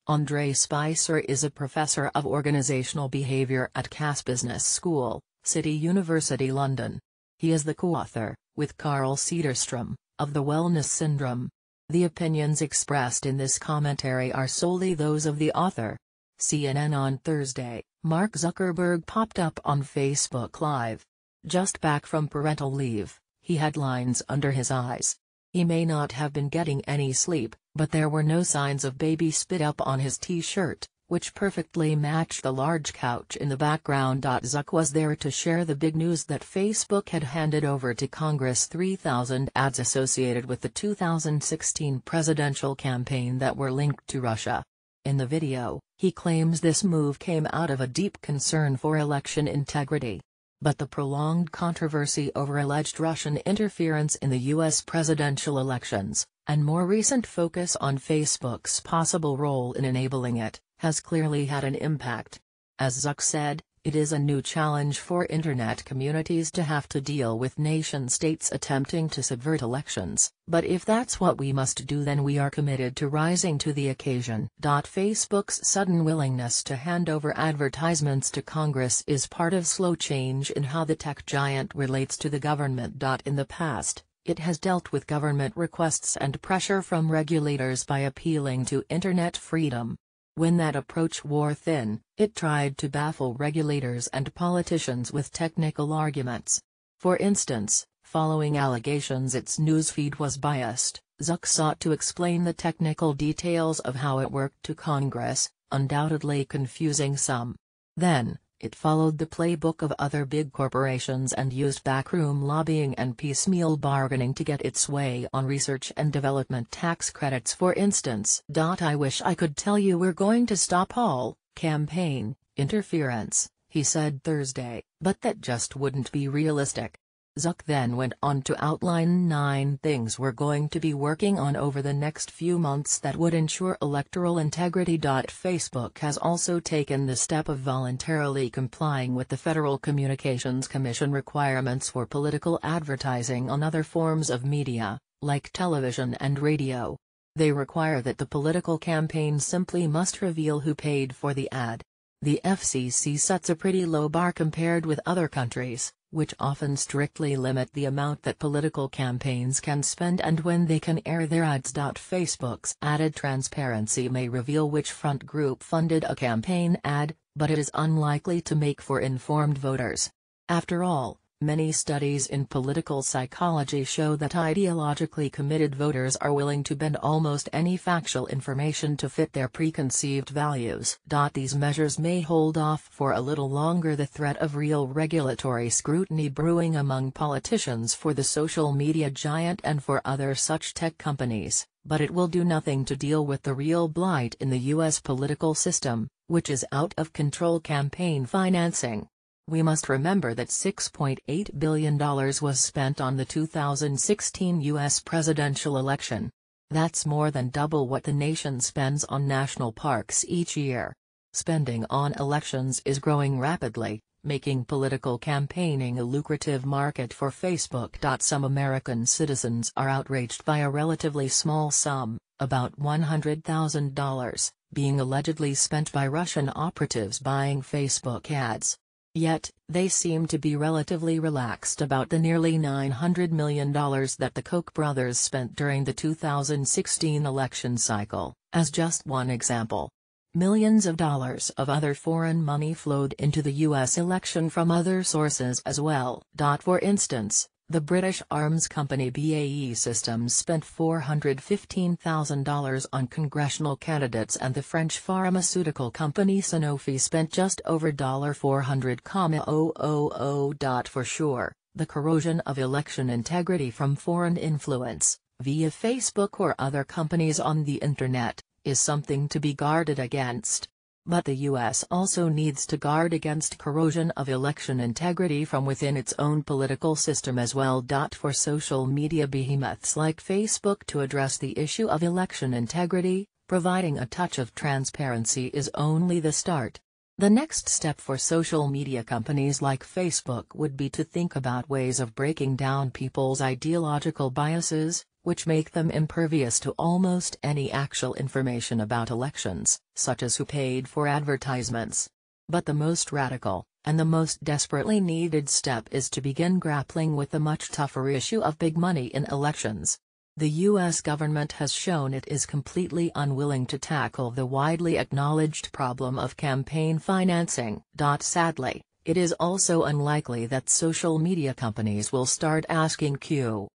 Andre Spicer is a professor of organizational behavior at Cass Business School, City University London. He is the co-author, with Carl Cederstrom, of The Wellness Syndrome. The opinions expressed in this commentary are solely those of the author. CNN on Thursday, Mark Zuckerberg popped up on Facebook Live. Just back from parental leave, he had lines under his eyes. He may not have been getting any sleep, but there were no signs of baby spit up on his t-shirt, which perfectly matched the large couch in the background. Zuck was there to share the big news that Facebook had handed over to Congress 3,000 ads associated with the 2016 presidential campaign that were linked to Russia. In the video, he claims this move came out of a deep concern for election integrity. But the prolonged controversy over alleged Russian interference in the U.S. presidential elections, and more recent focus on Facebook's possible role in enabling it, has clearly had an impact. As Zuck said, it is a new challenge for Internet communities to have to deal with nation-states attempting to subvert elections, but if that's what we must do, then we are committed to rising to the occasion. Facebook's sudden willingness to hand over advertisements to Congress is part of slow change in how the tech giant relates to the government. In the past, it has dealt with government requests and pressure from regulators by appealing to Internet freedom. When that approach wore thin, it tried to baffle regulators and politicians with technical arguments. For instance, following allegations its newsfeed was biased, Zuck sought to explain the technical details of how it worked to Congress, undoubtedly confusing some. Then, it followed the playbook of other big corporations and used backroom lobbying and piecemeal bargaining to get its way on research and development tax credits, for instance. I wish I could tell you we're going to stop all campaign interference, he said Thursday, but that just wouldn't be realistic. Zuck then went on to outline 9 things we're going to be working on over the next few months that would ensure electoral integrity. Facebook has also taken the step of voluntarily complying with the Federal Communications Commission requirements for political advertising on other forms of media, like television and radio. They require that the political campaign simply must reveal who paid for the ad. The FCC sets a pretty low bar compared with other countries, which often strictly limit the amount that political campaigns can spend and when they can air their ads. Facebook's added transparency may reveal which front group funded a campaign ad, but it is unlikely to make for informed voters. After all, many studies in political psychology show that ideologically committed voters are willing to bend almost any factual information to fit their preconceived values. These measures may hold off for a little longer the threat of real regulatory scrutiny brewing among politicians for the social media giant and for other such tech companies, but it will do nothing to deal with the real blight in the U.S. political system, which is out-of-control campaign financing. We must remember that $6.8 billion was spent on the 2016 U.S. presidential election. That's more than double what the nation spends on national parks each year. Spending on elections is growing rapidly, making political campaigning a lucrative market for Facebook. Some American citizens are outraged by a relatively small sum, about $100,000, being allegedly spent by Russian operatives buying Facebook ads. Yet, they seem to be relatively relaxed about the nearly $900 million that the Koch brothers spent during the 2016 election cycle, as just one example. Millions of dollars of other foreign money flowed into the U.S. election from other sources as well. For instance, the British arms company BAE Systems spent $415,000 on congressional candidates and the French pharmaceutical company Sanofi spent just over $400,000. For sure, the corrosion of election integrity from foreign influence, via Facebook or other companies on the Internet, is something to be guarded against. But the U.S. also needs to guard against corrosion of election integrity from within its own political system as well. For social media behemoths like Facebook to address the issue of election integrity, providing a touch of transparency is only the start. The next step for social media companies like Facebook would be to think about ways of breaking down people's ideological biases, which make them impervious to almost any actual information about elections, such as who paid for advertisements. But the most radical, and the most desperately needed step is to begin grappling with the much tougher issue of big money in elections. The U.S. government has shown it is completely unwilling to tackle the widely acknowledged problem of campaign financing. Sadly, it is also unlikely that social media companies will start asking Q.